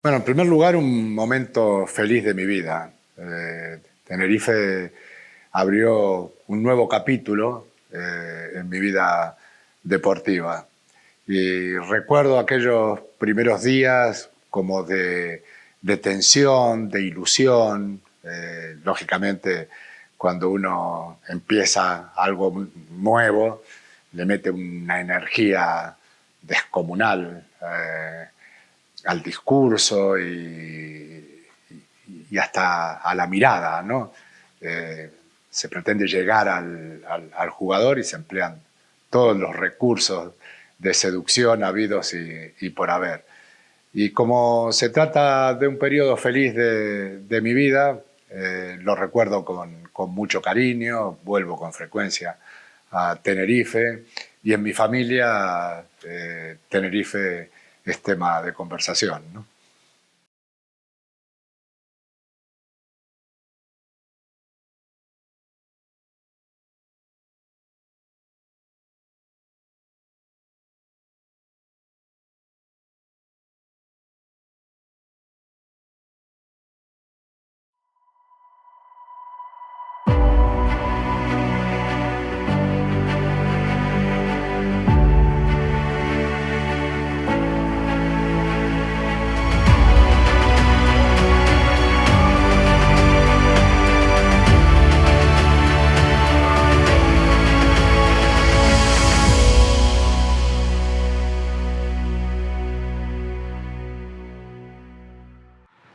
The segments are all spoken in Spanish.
Bueno, en primer lugar, un momento feliz de mi vida. Tenerife abrió un nuevo capítulo en mi vida deportiva. Y recuerdo aquellos primeros días como de tensión, de ilusión. Lógicamente, cuando uno empieza algo nuevo, le mete una energía descomunal al discurso y hasta a la mirada, ¿no? Se pretende llegar al jugador y se emplean todos los recursos de seducción habidos y por haber. Y como se trata de un periodo feliz de mi vida, lo recuerdo con mucho cariño, vuelvo con frecuencia a Tenerife y en mi familia Tenerife es tema de conversación, ¿no?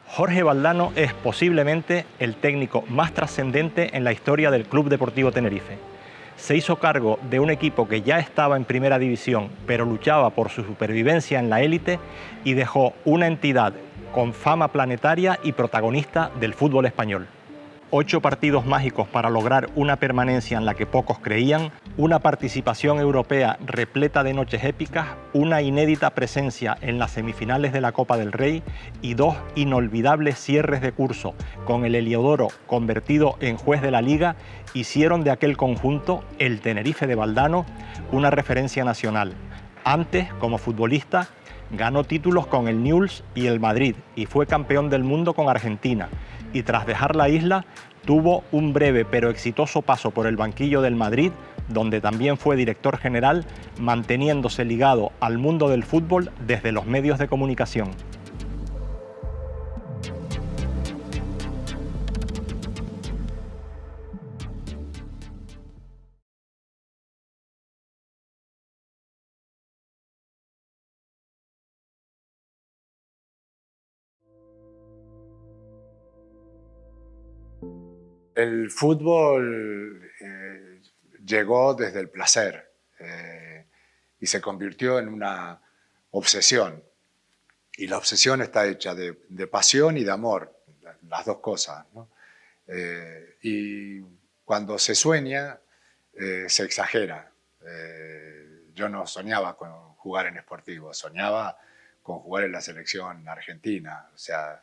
Jorge Valdano es posiblemente el técnico más trascendente en la historia del Club Deportivo Tenerife. Se hizo cargo de un equipo que ya estaba en primera división, pero luchaba por su supervivencia en la élite y dejó una entidad con fama planetaria y protagonista del fútbol español. 8 partidos mágicos para lograr una permanencia en la que pocos creían, una participación europea repleta de noches épicas, una inédita presencia en las semifinales de la Copa del Rey y 2 inolvidables cierres de curso con el Heliodoro convertido en juez de la Liga hicieron de aquel conjunto, el Tenerife de Valdano, una referencia nacional. Antes, como futbolista, ganó títulos con el Newell's y el Madrid y fue campeón del mundo con Argentina. Y tras dejar la isla, tuvo un breve pero exitoso paso por el banquillo del Madrid, donde también fue director general, manteniéndose ligado al mundo del fútbol desde los medios de comunicación. El fútbol llegó desde el placer y se convirtió en una obsesión. Y la obsesión está hecha de pasión y de amor, las dos cosas, ¿no? Y cuando se sueña, se exagera. Yo no soñaba con jugar en Sportivo, soñaba con jugar en la selección argentina. O sea,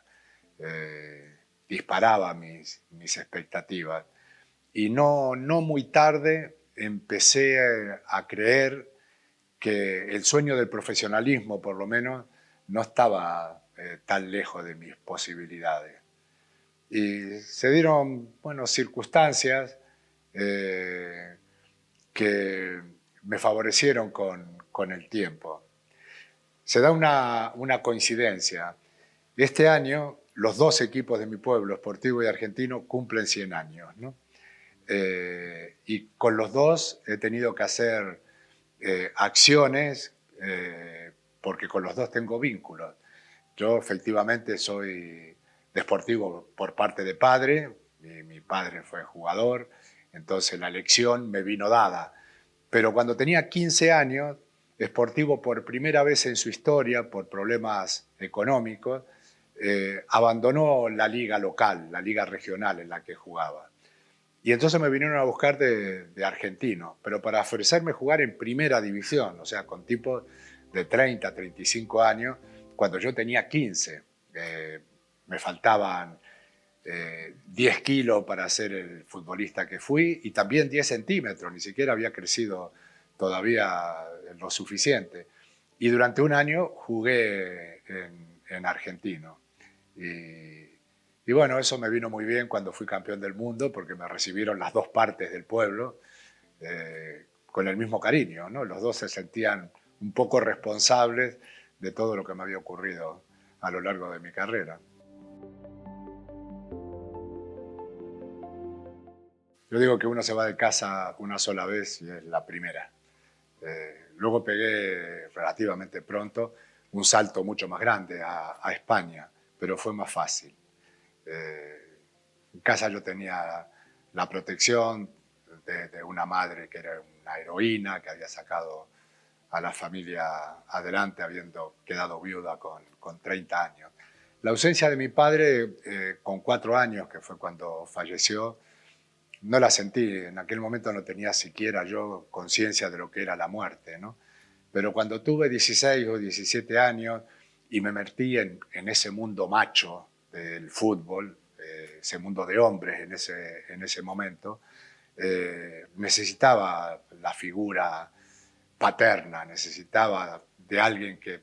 disparaba mis expectativas. Y no muy tarde empecé a creer que el sueño del profesionalismo, por lo menos, no estaba tan lejos de mis posibilidades. Y se dieron, bueno, circunstancias eh, que me favorecieron con el tiempo. Se da una coincidencia. Este año, los dos equipos de mi pueblo, Sportivo y Argentino, cumplen 100 años, ¿no? Y con los dos he tenido que hacer acciones porque con los dos tengo vínculos. Yo efectivamente soy deportivo por parte de padre, mi padre fue jugador, entonces la lección me vino dada. Pero cuando tenía 15 años, Sportivo por primera vez en su historia, por problemas económicos, abandonó la liga local, la liga regional en la que jugaba. Y entonces me vinieron a buscar de Argentino, pero para ofrecerme jugar en primera división, o sea, con tipos de 30, 35 años, cuando yo tenía 15. Me faltaban 10 kilos para ser el futbolista que fui y también 10 centímetros, ni siquiera había crecido todavía lo suficiente. Y durante un año jugué en argentino. Y bueno, eso me vino muy bien cuando fui campeón del mundo, porque me recibieron las dos partes del pueblo con el mismo cariño, ¿no? Los dos se sentían un poco responsables de todo lo que me había ocurrido a lo largo de mi carrera. Yo digo que uno se va de casa una sola vez y es la primera. Luego pegué relativamente pronto un salto mucho más grande a España, pero fue más fácil. En casa yo tenía la protección de una madre que era una heroína, que había sacado a la familia adelante habiendo quedado viuda con 30 años. La ausencia de mi padre con 4 años, que fue cuando falleció, no la sentí. En aquel momento no tenía siquiera yo conciencia de lo que era la muerte, ¿no? Pero cuando tuve 16 o 17 años y me metí en ese mundo macho del fútbol, ese mundo de hombres en ese momento, necesitaba la figura paterna, necesitaba de alguien que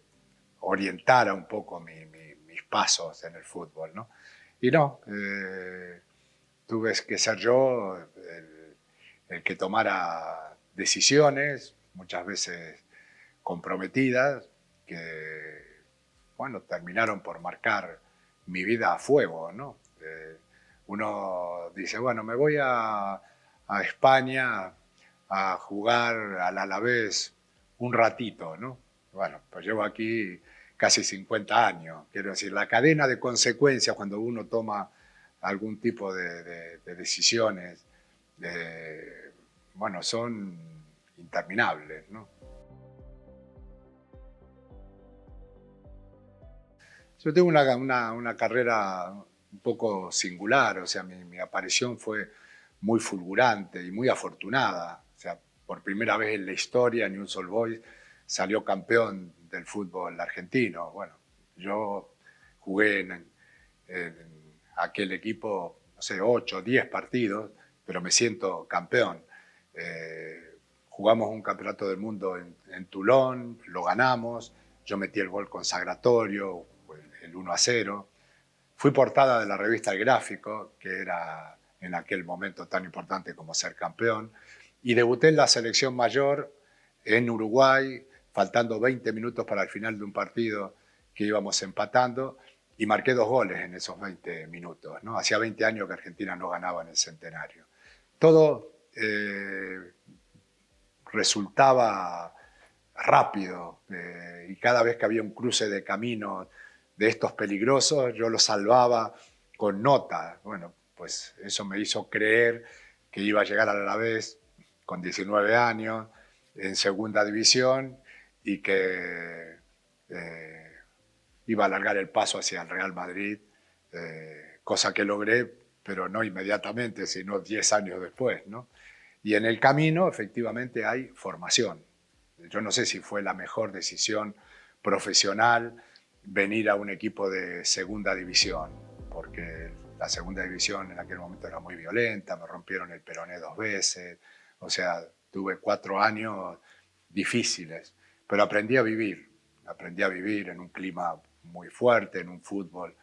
orientara un poco mis pasos en el fútbol, ¿no? Y no, tuve que ser yo el que tomara decisiones, muchas veces comprometidas, que, bueno, terminaron por marcar mi vida a fuego, ¿no? Uno dice, bueno, me voy a España a jugar al Alavés un ratito, ¿no? Bueno, pues llevo aquí casi 50 años. Quiero decir, la cadena de consecuencias cuando uno toma algún tipo de decisiones, bueno, son interminables, ¿no? Yo tengo una carrera un poco singular, o sea, mi aparición fue muy fulgurante y muy afortunada. O sea, por primera vez en la historia, Newell's Old Boys salió campeón del fútbol argentino. Bueno, yo jugué en aquel equipo, no sé, 8 o 10 partidos, pero me siento campeón. Jugamos un campeonato del mundo en Toulon, lo ganamos, yo metí el gol consagratorio, el 1-0. Fui portada de la revista El Gráfico, que era en aquel momento tan importante como ser campeón, y debuté en la selección mayor en Uruguay, faltando 20 minutos para el final de un partido que íbamos empatando, y marqué 2 goles en esos 20 minutos, ¿no? Hacía 20 años que Argentina no ganaba en el centenario. Todo resultaba rápido y cada vez que había un cruce de caminos de estos peligrosos, yo los salvaba con nota. Bueno, pues eso me hizo creer que iba a llegar a la vez con 19 años en segunda división y que iba a alargar el paso hacia el Real Madrid, cosa que logré, pero no inmediatamente, sino 10 años después, ¿no? Y en el camino, efectivamente, hay formación. Yo no sé si fue la mejor decisión profesional venir a un equipo de segunda división, porque la segunda división en aquel momento era muy violenta, me rompieron el peroné 2 veces, o sea, tuve 4 años difíciles, pero aprendí a vivir en un clima muy fuerte, en un fútbol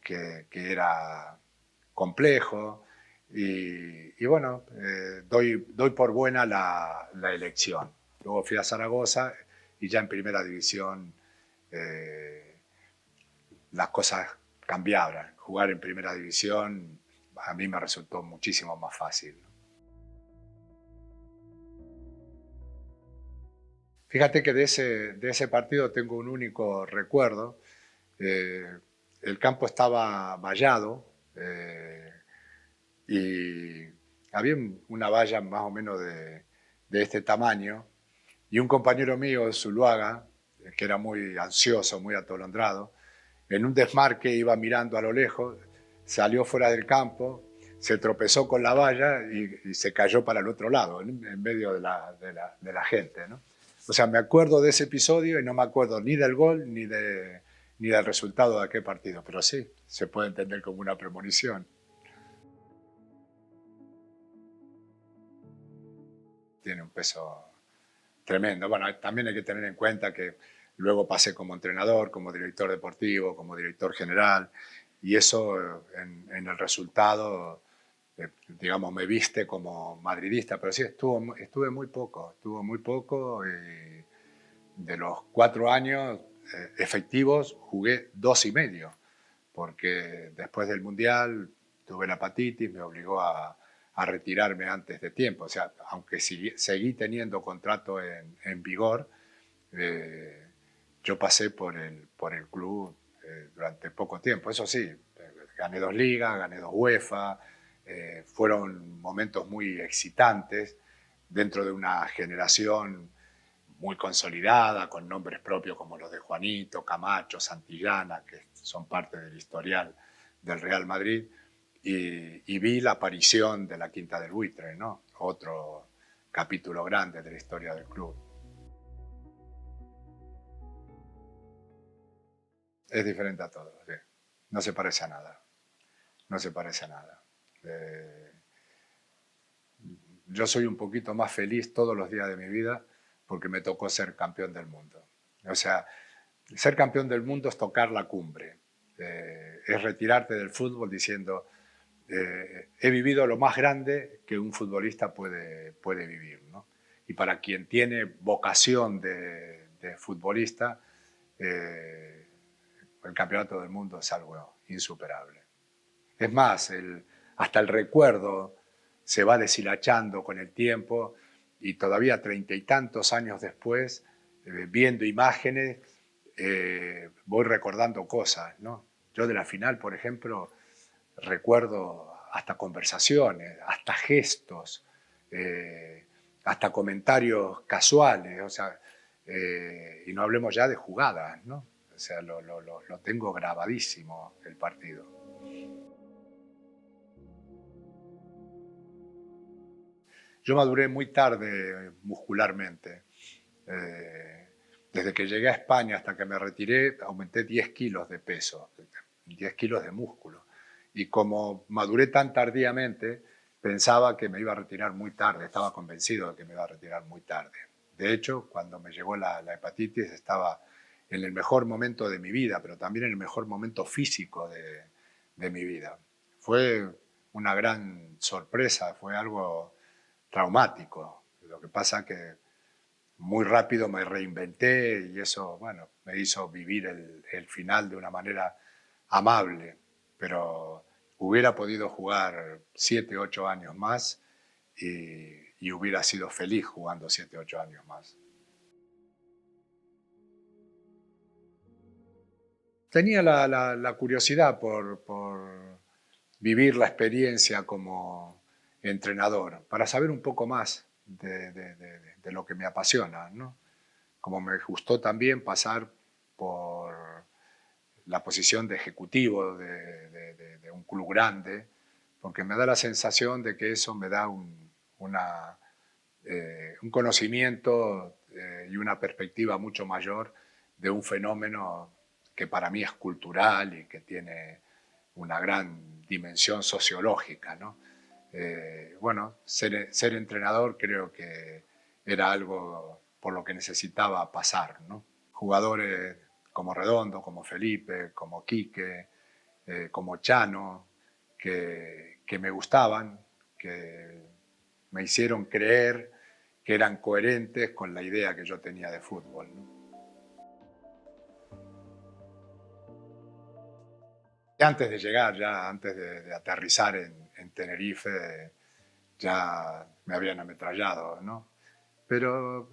que era complejo, y bueno, doy por buena la elección. Luego fui a Zaragoza y ya en primera división las cosas cambiaron. Jugar en primera división a mí me resultó muchísimo más fácil. Fíjate que de ese partido tengo un único recuerdo. Eh, el campo estaba vallado y había una valla más o menos de este tamaño y un compañero mío, Zuluaga, que era muy ansioso, muy atolondrado, en un desmarque iba mirando a lo lejos, salió fuera del campo, se tropezó con la valla y se cayó para el otro lado, en medio de la gente, ¿no? O sea, me acuerdo de ese episodio y no me acuerdo ni del gol ni del resultado de aquel partido, pero sí, se puede entender como una premonición. Tiene un peso tremendo. Bueno, también hay que tener en cuenta que Luego pasé como entrenador, como director deportivo, como director general, y eso en el resultado, digamos, me viste como madridista, pero sí, estuve muy poco, y de los 4 años efectivos jugué 2 y medio, porque después del Mundial tuve la hepatitis, me obligó a retirarme antes de tiempo. O sea, aunque seguí teniendo contrato en vigor, eh, yo pasé por el club durante poco tiempo. Eso sí, gané 2 ligas, gané 2 UEFA, fueron momentos muy excitantes dentro de una generación muy consolidada, con nombres propios como los de Juanito, Camacho, Santillana, que son parte del historial del Real Madrid, y vi la aparición de la Quinta del Buitre, ¿no? Otro capítulo grande de la historia del club. Es diferente a todo, sí. No se parece a nada. No se parece a nada. Eh, yo soy un poquito más feliz todos los días de mi vida porque me tocó ser campeón del mundo. O sea, ser campeón del mundo es tocar la cumbre. Es retirarte del fútbol diciendo, he vivido lo más grande que un futbolista puede vivir, ¿no? Y para quien tiene vocación de futbolista, eh, el campeonato del mundo es algo insuperable. Es más, hasta el recuerdo se va deshilachando con el tiempo y todavía 30 y tantos años después, viendo imágenes, voy recordando cosas, ¿no? Yo de la final, por ejemplo, recuerdo hasta conversaciones, hasta gestos, hasta comentarios casuales, o sea, y no hablemos ya de jugadas, ¿no? O sea, lo tengo grabadísimo el partido. Yo maduré muy tarde muscularmente. Eh, Desde que llegué a España hasta que me retiré, aumenté 10 kilos de peso, 10 kilos de músculo. Y como maduré tan tardíamente, pensaba que me iba a retirar muy tarde, estaba convencido de que me iba a retirar muy tarde. De hecho, cuando me llegó la hepatitis, estaba en el mejor momento de mi vida, pero también en el mejor momento físico de mi vida. Fue una gran sorpresa, fue algo traumático. Lo que pasa que muy rápido me reinventé y eso, bueno, me hizo vivir el final de una manera amable, pero hubiera podido jugar 7, 8 años más y hubiera sido feliz jugando 7, 8 años más. Tenía la curiosidad por vivir la experiencia como entrenador, para saber un poco más de lo que me apasiona, ¿no? Como me gustó también pasar por la posición de ejecutivo de un club grande, porque me da la sensación de que eso me da un conocimiento y una perspectiva mucho mayor de un fenómeno que para mí es cultural y que tiene una gran dimensión sociológica, ¿no? Bueno, ser entrenador creo que era algo por lo que necesitaba pasar, ¿no? Jugadores como Redondo, como Felipe, como Quique, como Chano, que me gustaban, que me hicieron creer que eran coherentes con la idea que yo tenía de fútbol, ¿no? Antes de llegar, ya antes de aterrizar en Tenerife, ya me habían ametrallado, ¿no? Pero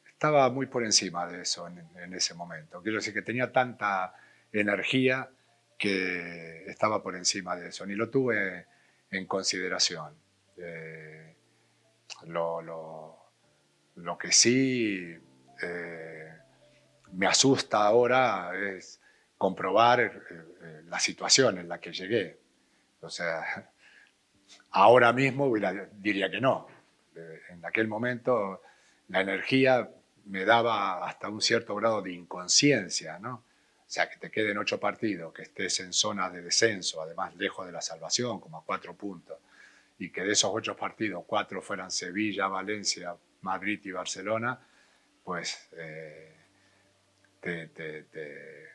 estaba muy por encima de eso en ese momento. Quiero decir que tenía tanta energía que estaba por encima de eso, ni lo tuve en consideración. Eh, lo, lo, lo, que sí me asusta ahora es comprobar la situación en la que llegué. O sea, ahora mismo diría que no. En aquel momento la energía me daba hasta un cierto grado de inconsciencia, ¿no? O sea, que te queden 8 partidos, que estés en zona de descenso, además lejos de la salvación, como a 4 puntos, y que de esos 8 partidos, 4 fueran Sevilla, Valencia, Madrid y Barcelona, pues te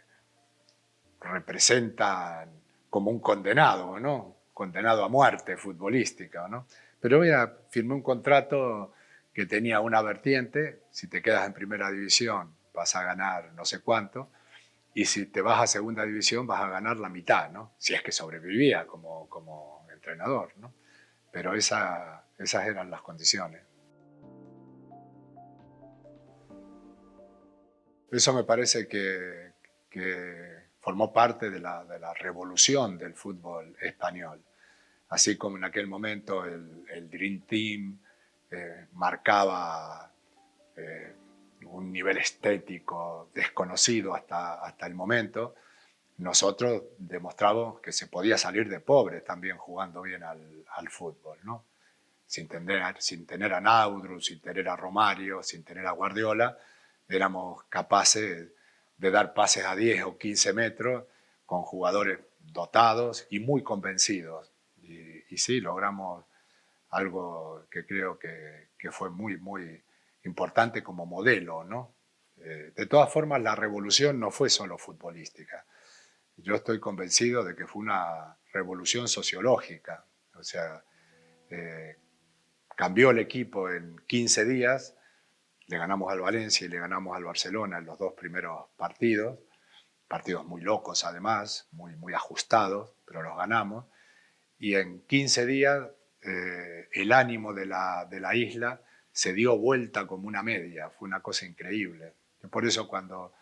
representan como un condenado, ¿no? Condenado a muerte futbolística, ¿no? Pero firmé un contrato que tenía una vertiente: si te quedas en primera división vas a ganar no sé cuánto, y si te vas a segunda división vas a ganar la mitad, ¿no? Si es que sobrevivía como entrenador, ¿no? Pero esas eran las condiciones. Eso me parece que formó parte de la revolución del fútbol español. Así como en aquel momento el Dream Team marcaba un nivel estético desconocido hasta el momento, nosotros demostramos que se podía salir de pobre también jugando bien al fútbol, ¿no? Sin tener a Naudru, sin tener a Romario, sin tener a Guardiola, éramos capaces de dar pases a 10 o 15 metros con jugadores dotados y muy convencidos. Y sí, logramos algo que creo que fue muy, muy importante como modelo, ¿no? De todas formas, la revolución no fue solo futbolística. Yo estoy convencido de que fue una revolución sociológica. O sea, cambió el equipo en 15 días, le ganamos al Valencia y le ganamos al Barcelona en los dos primeros partidos muy locos además, muy ajustados, pero los ganamos. Y en 15 días el ánimo de la isla se dio vuelta como una media, fue una cosa increíble. Por eso cuando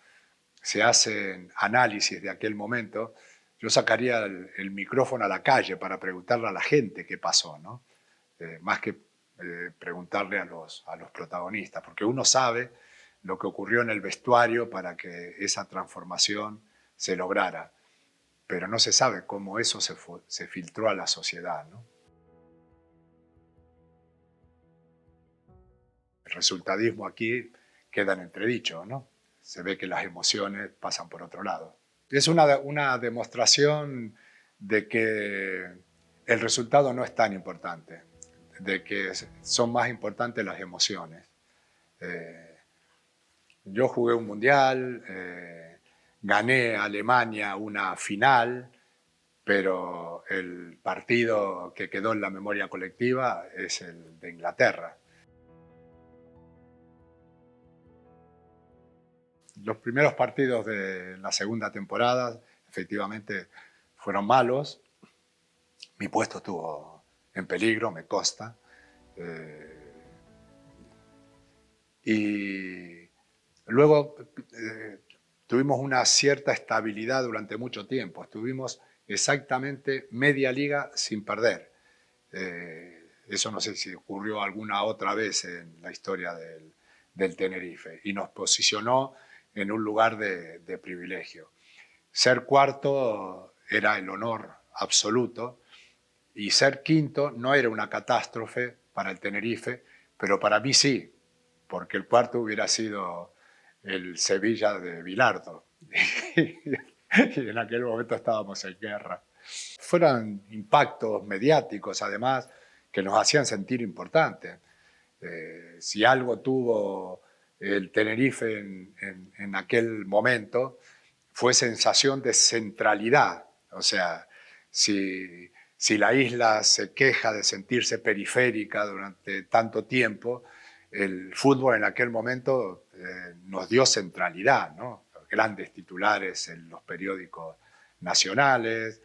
se hacen análisis de aquel momento, yo sacaría el micrófono a la calle para preguntarle a la gente qué pasó, ¿no? Más que preguntarle a los protagonistas, porque uno sabe lo que ocurrió en el vestuario para que esa transformación se lograra, pero no se sabe cómo eso se filtró a la sociedad, ¿no? El resultadismo aquí queda en entredicho, ¿no? Se ve que las emociones pasan por otro lado. Es una demostración de que el resultado no es tan importante, de que son más importantes las emociones. Yo jugué un mundial, gané a Alemania una final, pero el partido que quedó en la memoria colectiva es el de Inglaterra. Los primeros partidos de la segunda temporada efectivamente fueron malos. Mi puesto estuvo en peligro, me consta. Y luego tuvimos una cierta estabilidad durante mucho tiempo. Estuvimos exactamente media liga sin perder. Eso no sé si ocurrió alguna otra vez en la historia del Tenerife. Y nos posicionó en un lugar de privilegio. Ser cuarto era el honor absoluto y ser quinto no era una catástrofe para el Tenerife, pero para mí sí, porque el cuarto hubiera sido el Sevilla de Bilardo. Y en aquel momento estábamos en guerra. Fueron impactos mediáticos, además, que nos hacían sentir importantes. Si algo tuvo el Tenerife en aquel momento, fue sensación de centralidad. O sea, si la isla se queja de sentirse periférica durante tanto tiempo, el fútbol en aquel momento nos dio centralidad, ¿no? Grandes titulares en los periódicos nacionales.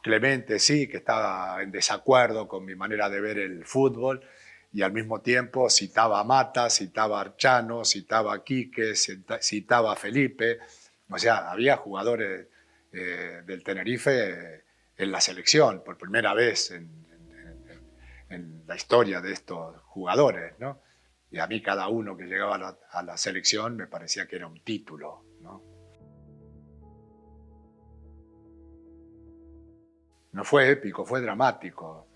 Clemente sí, que estaba en desacuerdo con mi manera de ver el fútbol, y al mismo tiempo citaba a Mata, citaba a Archano, citaba a Quique, citaba a Felipe. O sea, había jugadores del Tenerife en la selección por primera vez en la historia de estos jugadores, ¿no? Y a mí cada uno que llegaba a la selección me parecía que era un título, ¿no? No fue épico, fue dramático.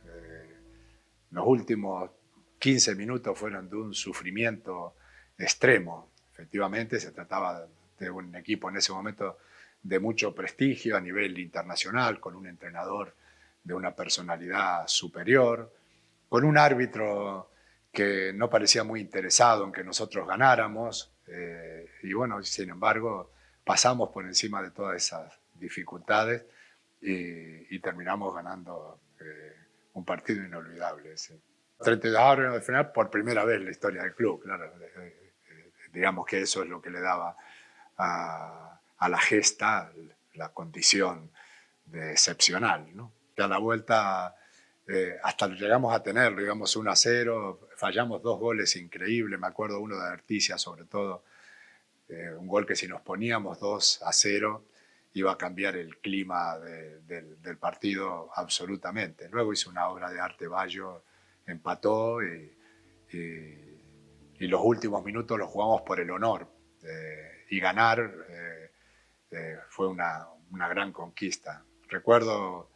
Los últimos 15 minutos fueron de un sufrimiento extremo. Efectivamente, se trataba de un equipo en ese momento de mucho prestigio a nivel internacional, con un entrenador de una personalidad superior, con un árbitro que no parecía muy interesado en que nosotros ganáramos, Y bueno, sin embargo, pasamos por encima de todas esas dificultades y terminamos ganando un partido inolvidable. Sí. 32 horas de final por primera vez en la historia del club, claro. Digamos que eso es lo que le daba a la gesta la condición de excepcional, ¿no? Que a la vuelta hasta llegamos a tener, digamos, 1-0, fallamos 2 goles increíbles, me acuerdo uno de Articia sobre todo, un gol que si nos poníamos 2-0 iba a cambiar el clima del partido absolutamente. Luego hizo una obra de arte Bayo, empató y los últimos minutos los jugamos por el honor y ganar fue una gran conquista. Recuerdo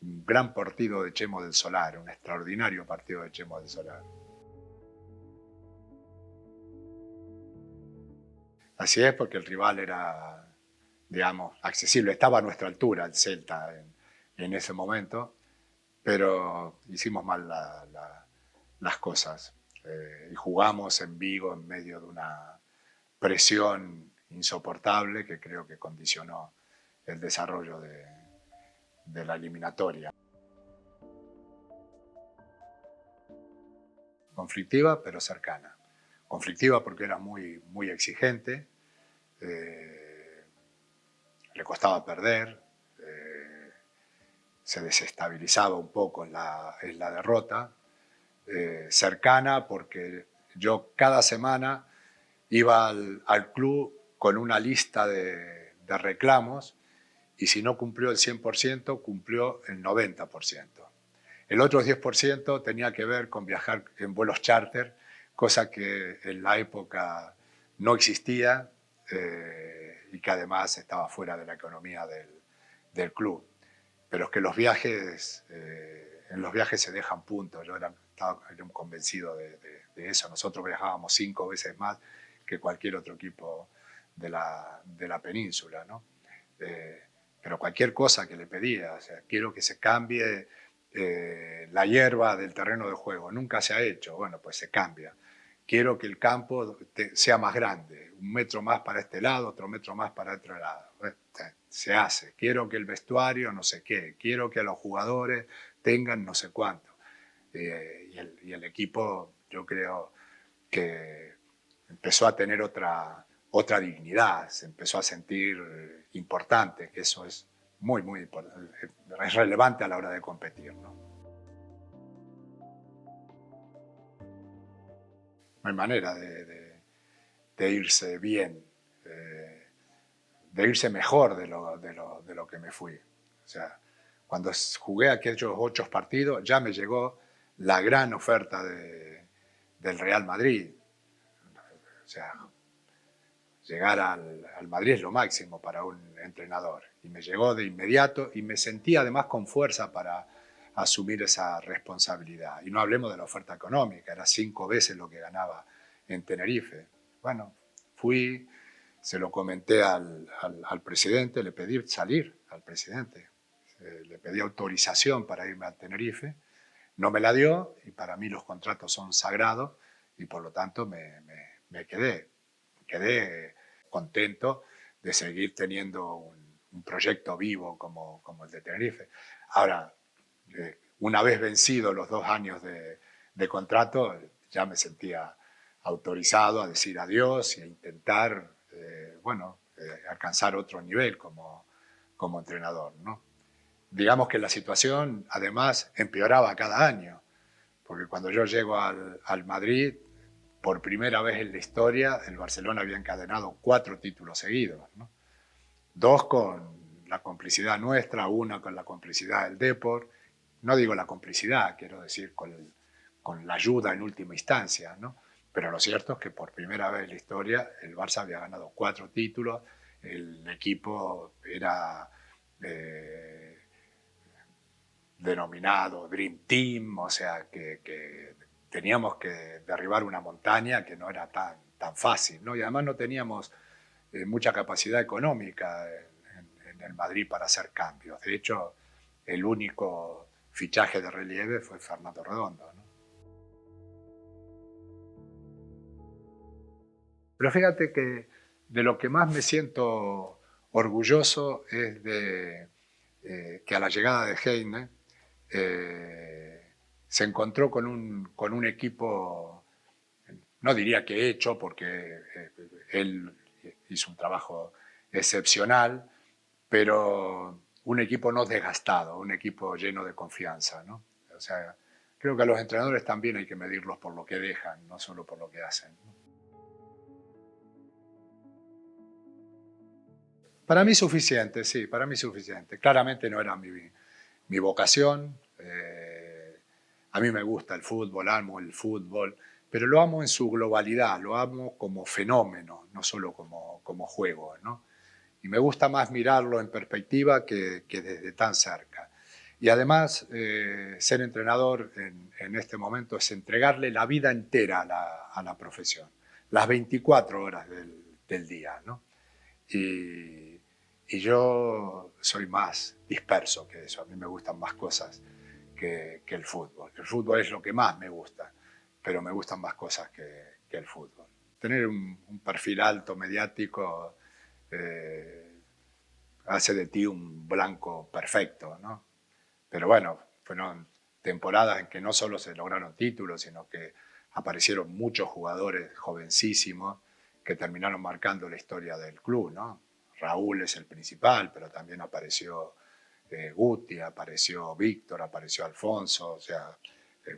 un gran partido de Chemo del Solar, un extraordinario partido de Chemo del Solar. Así es, porque el rival era, digamos, accesible. Estaba a nuestra altura el Celta en ese momento, pero hicimos mal las cosas. Y jugamos en Vigo en medio de una presión insoportable que creo que condicionó el desarrollo de la eliminatoria. Conflictiva, pero cercana. Conflictiva porque era muy, muy exigente, le costaba perder, se desestabilizaba un poco en la derrota. Cercana porque yo cada semana iba al club con una lista de reclamos y si no cumplió el 100%, cumplió el 90%. El otro 10% tenía que ver con viajar en vuelos charter, cosa que en la época no existía y que además estaba fuera de la economía del club. Pero es que los viajes, en los viajes se dejan puntos. Yo estaba convencido de eso. Nosotros viajábamos 5 veces más que cualquier otro equipo de la península, ¿no? Pero cualquier cosa que le pedía, o sea, quiero que se cambie la hierba del terreno de juego, nunca se ha hecho, bueno, pues se cambia. Quiero que el campo sea más grande, 1 metro más para este lado, otro metro más para otro lado. Se hace. Quiero que el vestuario no sé qué, quiero que los jugadores tengan no sé cuánto. Y el equipo, yo creo que empezó a tener otra dignidad, se empezó a sentir importante, que eso es muy, muy importante, es relevante a la hora de competir, ¿no? No hay manera de irse bien, de irse mejor de lo que me fui. O sea, cuando jugué aquellos 8 partidos, ya me llegó la gran oferta del Real Madrid. O sea, llegar al Madrid es lo máximo para un entrenador. Y me llegó de inmediato y me sentí además con fuerza para asumir esa responsabilidad. Y no hablemos de la oferta económica, era 5 veces lo que ganaba en Tenerife. Bueno, fui, se lo comenté al presidente, le pedí salir al presidente. Le pedí autorización para irme a Tenerife. No me la dio y para mí los contratos son sagrados y por lo tanto me quedé contento de seguir teniendo un proyecto vivo como el de Tenerife. Ahora, una vez vencidos los 2 años de contrato, ya me sentía autorizado a decir adiós e intentar, alcanzar otro nivel como entrenador, ¿no? Digamos que la situación, además, empeoraba cada año, porque cuando yo llego al Madrid, por primera vez en la historia, el Barcelona había encadenado 4 títulos seguidos, ¿no? 2 con la complicidad nuestra, 1 con la complicidad del Depor. No digo la complicidad, quiero decir con la ayuda en última instancia, ¿no? Pero lo cierto es que por primera vez en la historia el Barça había ganado 4 títulos, el equipo era denominado Dream Team, o sea que teníamos que derribar una montaña que no era tan fácil, ¿no? Y además no teníamos mucha capacidad económica en el Madrid para hacer cambios. De hecho, el único fichaje de relieve fue Fernando Redondo, ¿no? Pero fíjate que de lo que más me siento orgulloso es de que a la llegada de Heine se encontró con un equipo, no diría que hecho, porque él hizo un trabajo excepcional, pero un equipo no desgastado, un equipo lleno de confianza, ¿no? O sea, creo que a los entrenadores también hay que medirlos por lo que dejan, no solo por lo que hacen, ¿no? Para mí suficiente, sí, para mí suficiente. Claramente no era mi vocación. A mí me gusta el fútbol, amo el fútbol, pero lo amo en su globalidad, lo amo como fenómeno, no solo como juego, ¿no? Y me gusta más mirarlo en perspectiva que desde tan cerca. Y además, ser entrenador en este momento es entregarle la vida entera a la profesión, las 24 horas del día, ¿no? Y, y yo soy más disperso que eso, a mí me gustan más cosas que el fútbol. El fútbol es lo que más me gusta, pero me gustan más cosas que el fútbol. Tener un perfil alto mediático hace de ti un blanco perfecto, ¿no? Pero bueno, fueron temporadas en que no solo se lograron títulos, sino que aparecieron muchos jugadores jovencísimos que terminaron marcando la historia del club, ¿no? Raúl es el principal, pero también apareció Guti, apareció Víctor, apareció Alfonso, o sea, eh,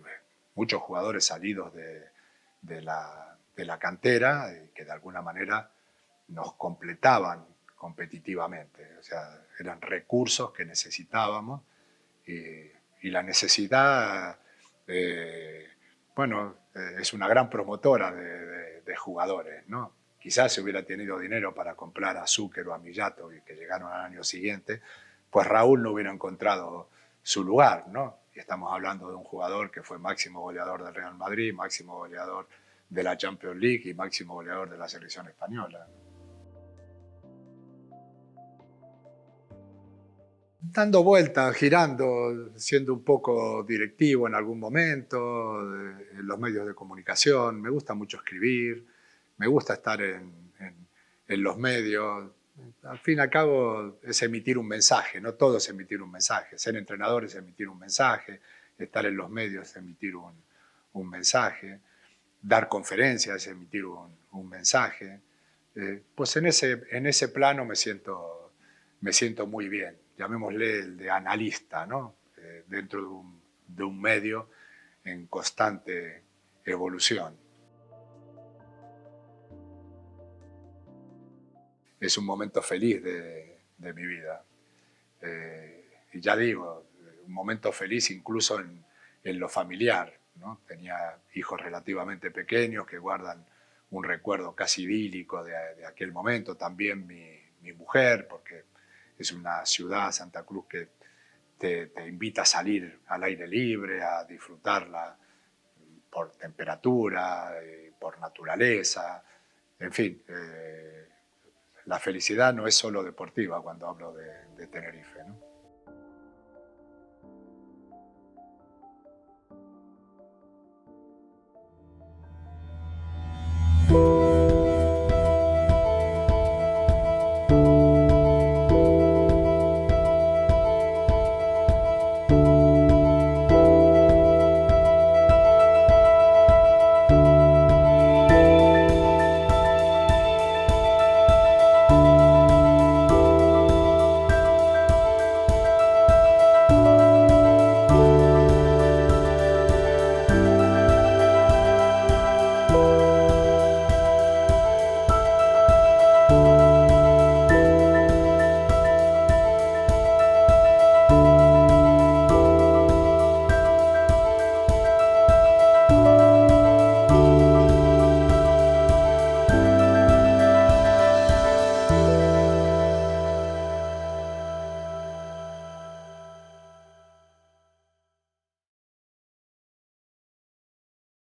muchos jugadores salidos de la cantera que de alguna manera nos completaban competitivamente, o sea, eran recursos que necesitábamos y la necesidad, eh, bueno, es una gran promotora de jugadores, ¿no? Quizás si hubiera tenido dinero para comprar a Zúquer o a Millato, que llegaron al año siguiente, pues Raúl no hubiera encontrado su lugar, ¿no? Y estamos hablando de un jugador que fue máximo goleador del Real Madrid, máximo goleador de la Champions League y máximo goleador de la selección española. Dando vueltas, girando, siendo un poco directivo en algún momento, en los medios de comunicación. Me gusta mucho escribir, me gusta estar en los medios. Al fin y al cabo es emitir un mensaje, no todo es emitir un mensaje. Ser entrenador es emitir un mensaje, estar en los medios es emitir un mensaje, dar conferencias es emitir un mensaje. Pues en ese plano me siento muy bien, llamémosle el de analista, ¿no? Dentro de un medio en constante evolución. Es un momento feliz de mi vida. Y ya digo, un momento feliz incluso en lo familiar, ¿no? Tenía hijos relativamente pequeños que guardan un recuerdo casi idílico de aquel momento. También mi mujer, porque es una ciudad, Santa Cruz, que te invita a salir al aire libre, a disfrutarla por temperatura, por naturaleza, en fin. La felicidad no es solo deportiva cuando hablo de Tenerife, ¿no?